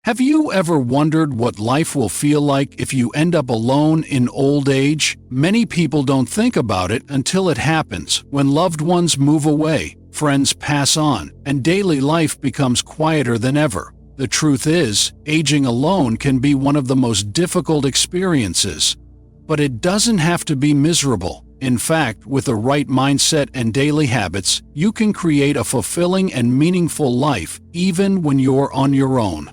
Have you ever wondered what life will feel like if you end up alone in old age? Many people don't think about it until it happens, when loved ones move away, friends pass on, and daily life becomes quieter than ever. The truth is, aging alone can be one of the most difficult experiences. But it doesn't have to be miserable. In fact, with the right mindset and daily habits, you can create a fulfilling and meaningful life even when you're on your own.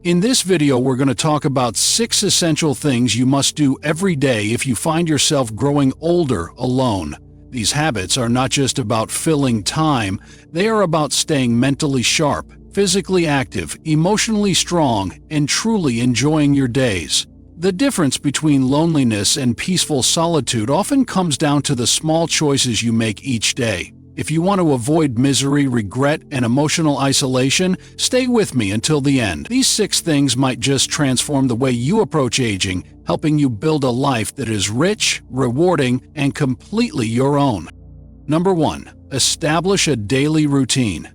In this video, we're going to talk about 6 essential things you must do every day if you find yourself growing older alone. These habits are not just about filling time, they are about staying mentally sharp, physically active, emotionally strong, and truly enjoying your days. The difference between loneliness and peaceful solitude often comes down to the small choices you make each day. If you want to avoid misery, regret, and emotional isolation, stay with me until the end. These 6 things might just transform the way you approach aging, helping you build a life that is rich, rewarding, and completely your own. Number 1. Establish a daily routine.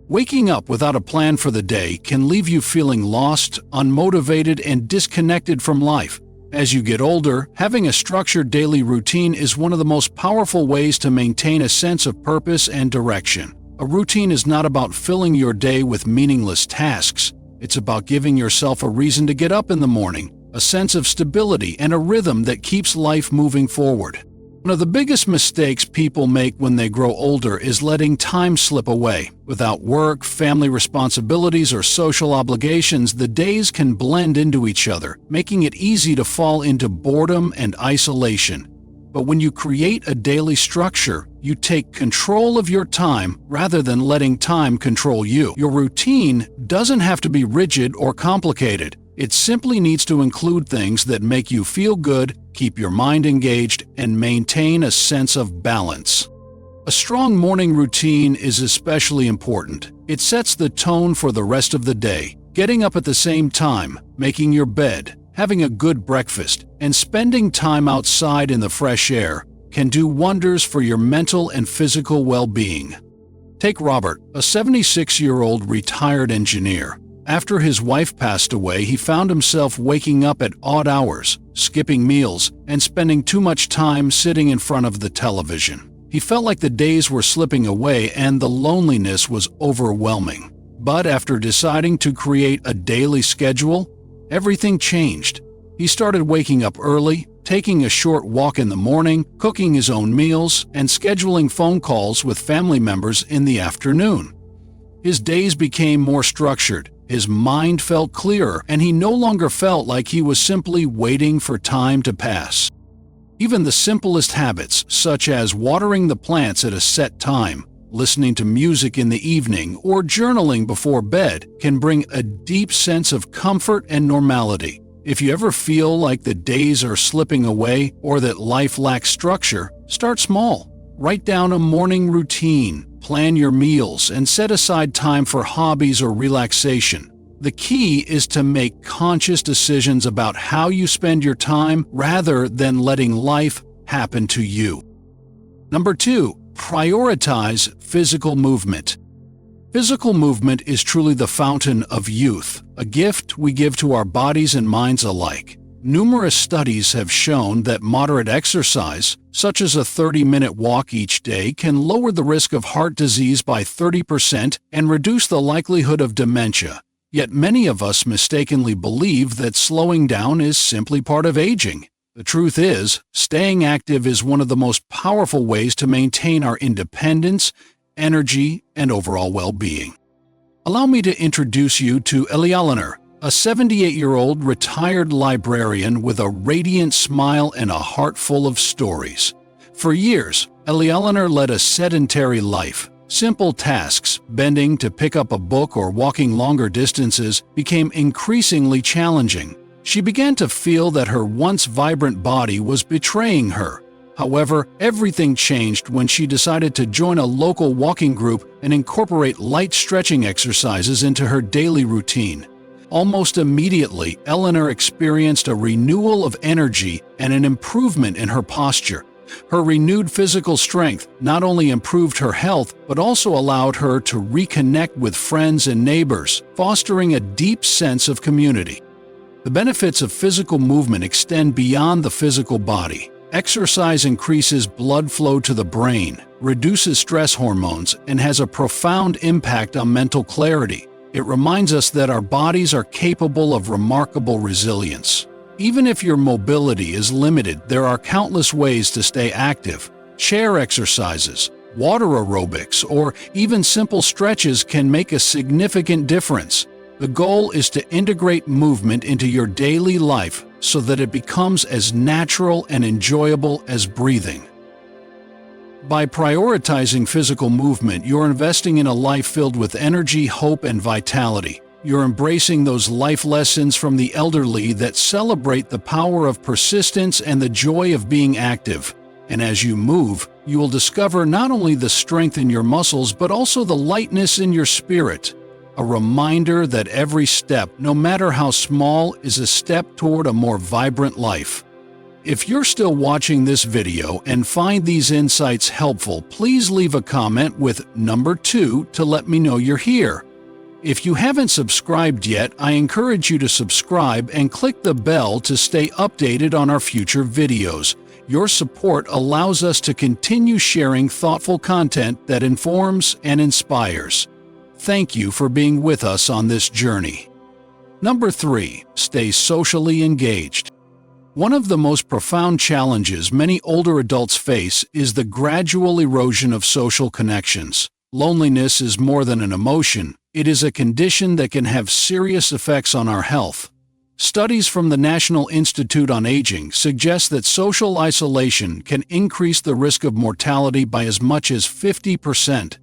Waking up without a plan for the day can leave you feeling lost, unmotivated, and disconnected from life. As you get older, having a structured daily routine is one of the most powerful ways to maintain a sense of purpose and direction. A routine is not about filling your day with meaningless tasks. It's about giving yourself a reason to get up in the morning, a sense of stability, and a rhythm that keeps life moving forward. One of the biggest mistakes people make when they grow older is letting time slip away. Without work, family responsibilities, or social obligations, the days can blend into each other, making it easy to fall into boredom and isolation. But when you create a daily structure, you take control of your time rather than letting time control you. Your routine doesn't have to be rigid or complicated. It simply needs to include things that make you feel good, keep your mind engaged, and maintain a sense of balance. A strong morning routine is especially important. It sets the tone for the rest of the day. Getting up at the same time, making your bed, having a good breakfast, and spending time outside in the fresh air can do wonders for your mental and physical well-being. Take Robert, a 76-year-old retired engineer. After his wife passed away, he found himself waking up at odd hours, skipping meals, and spending too much time sitting in front of the television. He felt like the days were slipping away and the loneliness was overwhelming. But after deciding to create a daily schedule, everything changed. He started waking up early, taking a short walk in the morning, cooking his own meals, and scheduling phone calls with family members in the afternoon. His days became more structured. His mind felt clearer, and he no longer felt like he was simply waiting for time to pass. Even the simplest habits, such as watering the plants at a set time, listening to music in the evening, or journaling before bed, can bring a deep sense of comfort and normality. If you ever feel like the days are slipping away or that life lacks structure, start small. Write down a morning routine. Plan your meals and set aside time for hobbies or relaxation. The key is to make conscious decisions about how you spend your time rather than letting life happen to you. Number 2, prioritize physical movement. Physical movement is truly the fountain of youth, a gift we give to our bodies and minds alike. Numerous studies have shown that moderate exercise, such as a 30-minute walk each day, can lower the risk of heart disease by 30% and reduce the likelihood of dementia. Yet many of us mistakenly believe that slowing down is simply part of aging. The truth is, staying active is one of the most powerful ways to maintain our independence, energy, and overall well-being. Allow me to introduce you to Eleanor, a 78-year-old retired librarian with a radiant smile and a heart full of stories. For years, Eleanor led a sedentary life. Simple tasks, bending to pick up a book or walking longer distances, became increasingly challenging. She began to feel that her once vibrant body was betraying her. However, everything changed when she decided to join a local walking group and incorporate light stretching exercises into her daily routine. Almost immediately, Eleanor experienced a renewal of energy and an improvement in her posture. Her renewed physical strength not only improved her health, but also allowed her to reconnect with friends and neighbors, fostering a deep sense of community. The benefits of physical movement extend beyond the physical body. Exercise increases blood flow to the brain, reduces stress hormones, and has a profound impact on mental clarity. It reminds us that our bodies are capable of remarkable resilience. Even if your mobility is limited, there are countless ways to stay active. Chair exercises, water aerobics, or even simple stretches can make a significant difference. The goal is to integrate movement into your daily life so that it becomes as natural and enjoyable as breathing. By prioritizing physical movement, you're investing in a life filled with energy, hope, and vitality. You're embracing those life lessons from the elderly that celebrate the power of persistence and the joy of being active. And as you move, you will discover not only the strength in your muscles, but also the lightness in your spirit. A reminder that every step, no matter how small, is a step toward a more vibrant life. If you're still watching this video and find these insights helpful, please leave a comment with number 2 to let me know you're here. If you haven't subscribed yet, I encourage you to subscribe and click the bell to stay updated on our future videos. Your support allows us to continue sharing thoughtful content that informs and inspires. Thank you for being with us on this journey. Number 3, stay socially engaged. One of the most profound challenges many older adults face is the gradual erosion of social connections. Loneliness is more than an emotion. It is a condition that can have serious effects on our health. Studies from the National Institute on Aging suggest that social isolation can increase the risk of mortality by as much as 50%.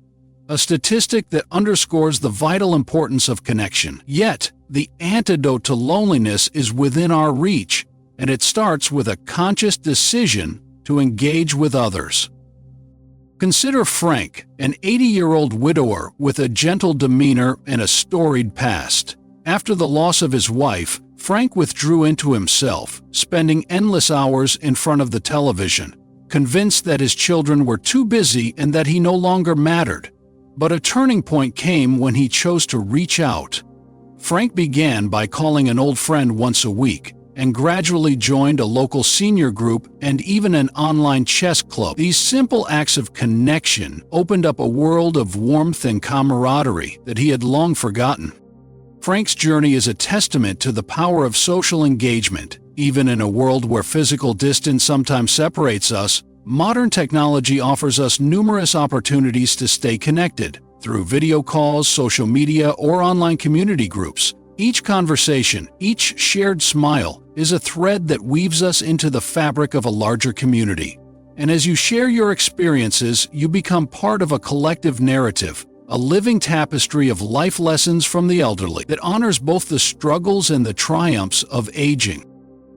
A statistic that underscores the vital importance of connection. Yet, the antidote to loneliness is within our reach, and it starts with a conscious decision to engage with others. Consider Frank, an 80-year-old widower with a gentle demeanor and a storied past. After the loss of his wife, Frank withdrew into himself, spending endless hours in front of the television, convinced that his children were too busy and that he no longer mattered. But a turning point came when he chose to reach out. Frank began by calling an old friend once a week, and gradually joined a local senior group and even an online chess club. These simple acts of connection opened up a world of warmth and camaraderie that he had long forgotten. Frank's journey is a testament to the power of social engagement. Even in a world where physical distance sometimes separates us, modern technology offers us numerous opportunities to stay connected through video calls, social media, or online community groups. Each conversation, each shared smile, is a thread that weaves us into the fabric of a larger community. And as you share your experiences, you become part of a collective narrative, a living tapestry of life lessons from the elderly that honors both the struggles and the triumphs of aging.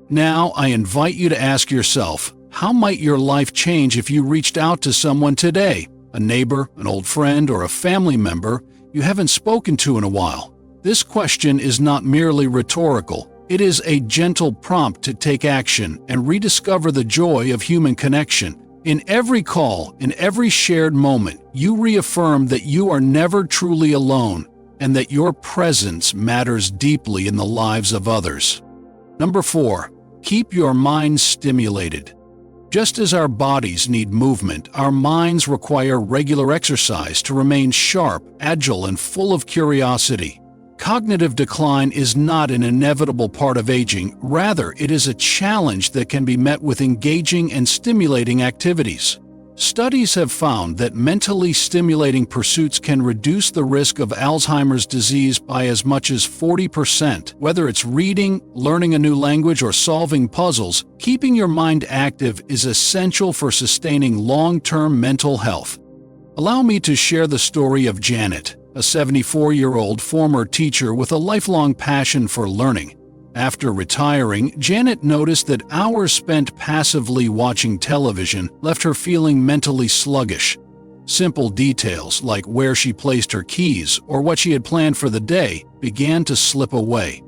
Now, I invite you to ask yourself, how might your life change if you reached out to someone today? A neighbor, an old friend, or a family member you haven't spoken to in a while? This question is not merely rhetorical. It is a gentle prompt to take action and rediscover the joy of human connection. In every call, in every shared moment, you reaffirm that you are never truly alone and that your presence matters deeply in the lives of others. Number 4, keep your mind stimulated. Just as our bodies need movement, our minds require regular exercise to remain sharp, agile, and full of curiosity. Cognitive decline is not an inevitable part of aging. Rather, it is a challenge that can be met with engaging and stimulating activities. Studies have found that mentally stimulating pursuits can reduce the risk of Alzheimer's disease by as much as 40%. Whether it's reading, learning a new language, or solving puzzles, keeping your mind active is essential for sustaining long-term mental health. Allow me to share the story of Janet, a 74-year-old former teacher with a lifelong passion for learning. After retiring, Janet noticed that hours spent passively watching television left her feeling mentally sluggish. Simple details like where she placed her keys or what she had planned for the day began to slip away.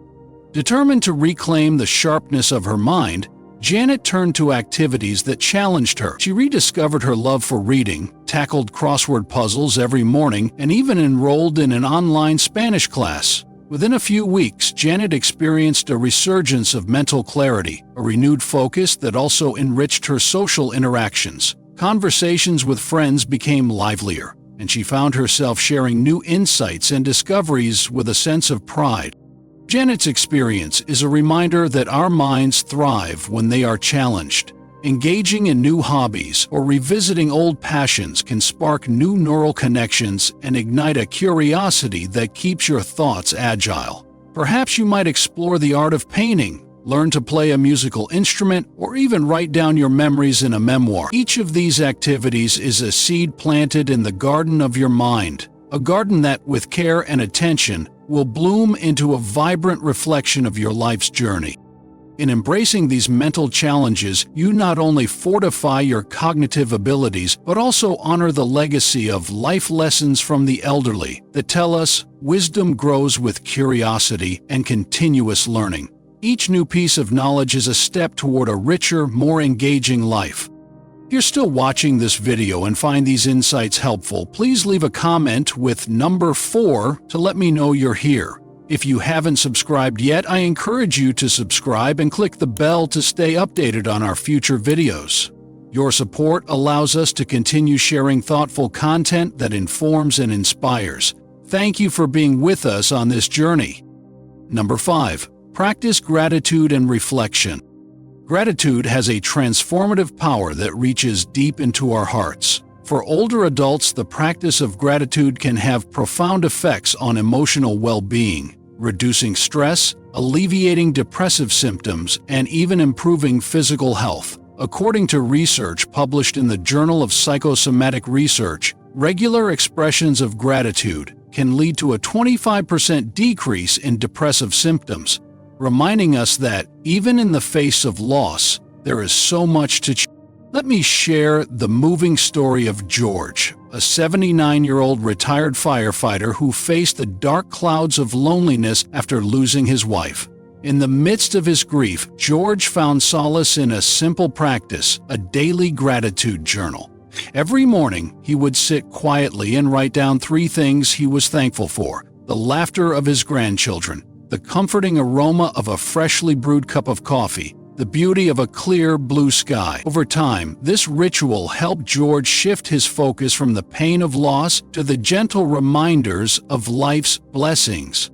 Determined to reclaim the sharpness of her mind, Janet turned to activities that challenged her. She rediscovered her love for reading, tackled crossword puzzles every morning, and even enrolled in an online Spanish class. Within a few weeks, Janet experienced a resurgence of mental clarity, a renewed focus that also enriched her social interactions. Conversations with friends became livelier, and she found herself sharing new insights and discoveries with a sense of pride. Janet's experience is a reminder that our minds thrive when they are challenged. Engaging in new hobbies or revisiting old passions can spark new neural connections and ignite a curiosity that keeps your thoughts agile. Perhaps you might explore the art of painting, learn to play a musical instrument, or even write down your memories in a memoir. Each of these activities is a seed planted in the garden of your mind, a garden that, with care and attention, will bloom into a vibrant reflection of your life's journey. In embracing these mental challenges, you not only fortify your cognitive abilities, but also honor the legacy of life lessons from the elderly that tell us wisdom grows with curiosity and continuous learning. Each new piece of knowledge is a step toward a richer, more engaging life. If you're still watching this video and find these insights helpful, please leave a comment with number 4 to let me know you're here. If you haven't subscribed yet, I encourage you to subscribe and click the bell to stay updated on our future videos. Your support allows us to continue sharing thoughtful content that informs and inspires. Thank you for being with us on this journey. Number 5. Practice gratitude and reflection. Gratitude has a transformative power that reaches deep into our hearts. For older adults, the practice of gratitude can have profound effects on emotional well-being, reducing stress, alleviating depressive symptoms, and even improving physical health. According to research published in the Journal of Psychosomatic Research, regular expressions of gratitude can lead to a 25% decrease in depressive symptoms, reminding us that, even in the face of loss, there is so much to Let me share the moving story of George, a 79-year-old retired firefighter who faced the dark clouds of loneliness after losing his wife. In the midst of his grief, George found solace in a simple practice, a daily gratitude journal. Every morning, he would sit quietly and write down 3 things he was thankful for: the laughter of his grandchildren, the comforting aroma of a freshly brewed cup of coffee, the beauty of a clear blue sky. Over time, this ritual helped George shift his focus from the pain of loss to the gentle reminders of life's blessings.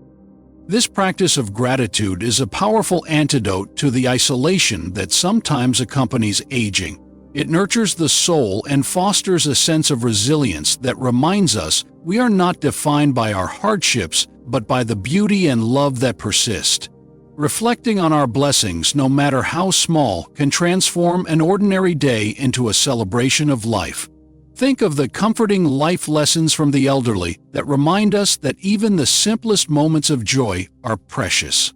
This practice of gratitude is a powerful antidote to the isolation that sometimes accompanies aging. It nurtures the soul and fosters a sense of resilience that reminds us we are not defined by our hardships, but by the beauty and love that persist. Reflecting on our blessings, no matter how small, can transform an ordinary day into a celebration of life. Think of the comforting life lessons from the elderly that remind us that even the simplest moments of joy are precious.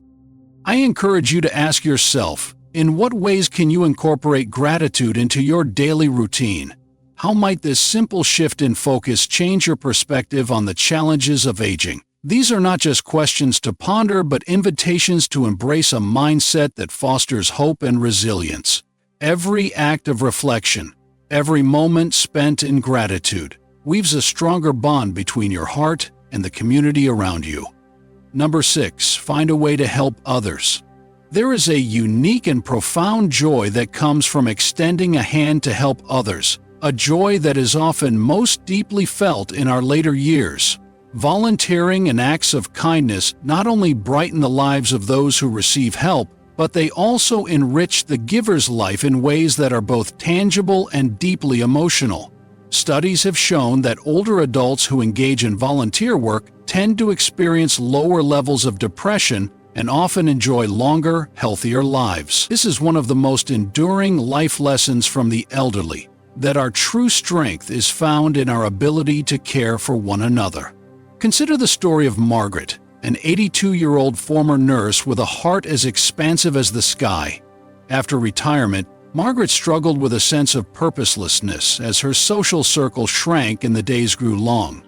I encourage you to ask yourself, in what ways can you incorporate gratitude into your daily routine? How might this simple shift in focus change your perspective on the challenges of aging? These are not just questions to ponder, but invitations to embrace a mindset that fosters hope and resilience. Every act of reflection, every moment spent in gratitude, weaves a stronger bond between your heart and the community around you. Number 6. Find a way to help others. There is a unique and profound joy that comes from extending a hand to help others, a joy that is often most deeply felt in our later years. Volunteering and acts of kindness not only brighten the lives of those who receive help, but they also enrich the giver's life in ways that are both tangible and deeply emotional. Studies have shown that older adults who engage in volunteer work tend to experience lower levels of depression and often enjoy longer, healthier lives. This is one of the most enduring life lessons from the elderly, that our true strength is found in our ability to care for one another. Consider the story of Margaret, an 82-year-old former nurse with a heart as expansive as the sky. After retirement, Margaret struggled with a sense of purposelessness as her social circle shrank and the days grew long.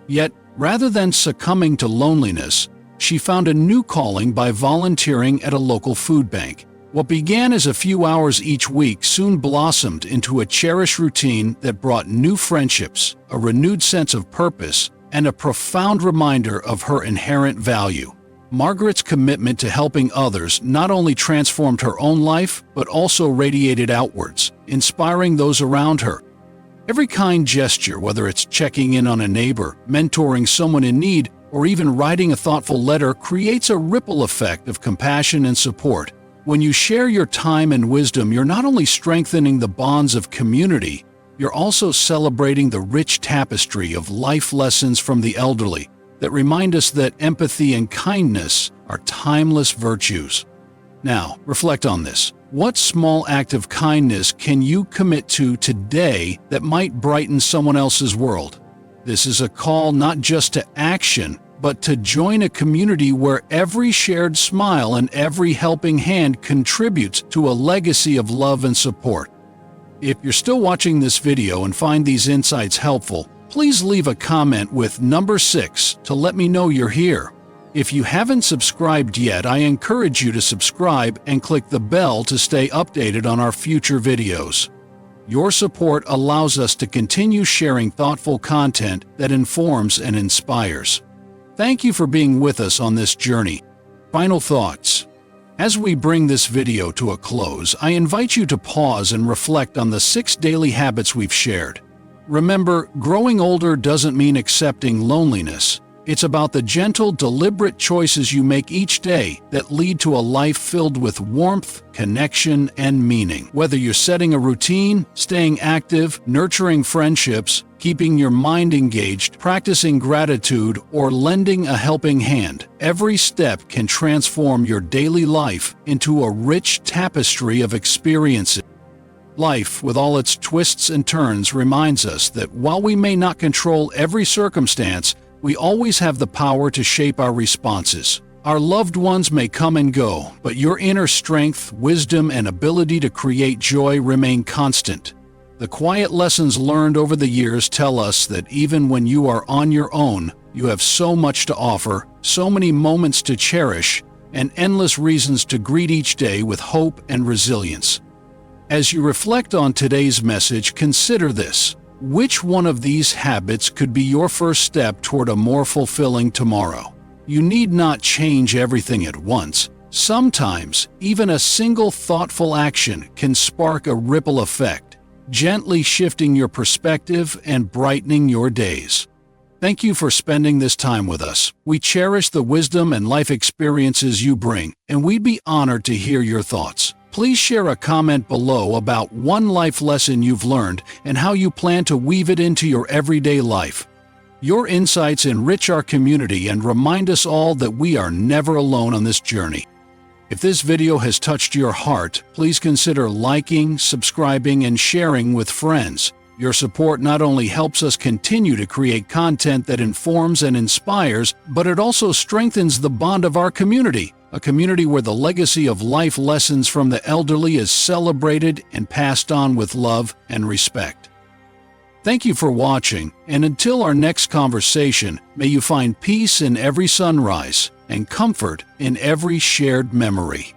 Yet, rather than succumbing to loneliness, she found a new calling by volunteering at a local food bank. What began as a few hours each week soon blossomed into a cherished routine that brought new friendships, a renewed sense of purpose, and a profound reminder of her inherent value. Margaret's commitment to helping others not only transformed her own life, but also radiated outwards, inspiring those around her. Every kind gesture, whether it's checking in on a neighbor, mentoring someone in need, or even writing a thoughtful letter, creates a ripple effect of compassion and support. When you share your time and wisdom, you're not only strengthening the bonds of community, you're also celebrating the rich tapestry of life lessons from the elderly that remind us that empathy and kindness are timeless virtues. Now, reflect on this. What small act of kindness can you commit to today that might brighten someone else's world? This is a call not just to action, but to join a community where every shared smile and every helping hand contributes to a legacy of love and support. If you're still watching this video and find these insights helpful, please leave a comment with number 6 to let me know you're here. If you haven't subscribed yet, I encourage you to subscribe and click the bell to stay updated on our future videos. Your support allows us to continue sharing thoughtful content that informs and inspires. Thank you for being with us on this journey. Final thoughts. As we bring this video to a close, I invite you to pause and reflect on the 6 daily habits we've shared. Remember, growing older doesn't mean accepting loneliness. It's about the gentle, deliberate choices you make each day that lead to a life filled with warmth, connection, and meaning. Whether you're setting a routine, staying active, nurturing friendships, keeping your mind engaged, practicing gratitude, or lending a helping hand, every step can transform your daily life into a rich tapestry of experiences. Life, with all its twists and turns, reminds us that while we may not control every circumstance, we always have the power to shape our responses. Our loved ones may come and go, but your inner strength, wisdom, and ability to create joy remain constant. The quiet lessons learned over the years tell us that even when you are on your own, you have so much to offer, so many moments to cherish, and endless reasons to greet each day with hope and resilience. As you reflect on today's message, consider this. Which one of these habits could be your first step toward a more fulfilling tomorrow? You need not change everything at once. Sometimes, even a single thoughtful action can spark a ripple effect, gently shifting your perspective and brightening your days. Thank you for spending this time with us. We cherish the wisdom and life experiences you bring, and we'd be honored to hear your thoughts. Please share a comment below about one life lesson you've learned and how you plan to weave it into your everyday life. Your insights enrich our community and remind us all that we are never alone on this journey. If this video has touched your heart, please consider liking, subscribing, and sharing with friends. Your support not only helps us continue to create content that informs and inspires, but it also strengthens the bond of our community. A community where the legacy of life lessons from the elderly is celebrated and passed on with love and respect. Thank you for watching, and until our next conversation, may you find peace in every sunrise and comfort in every shared memory.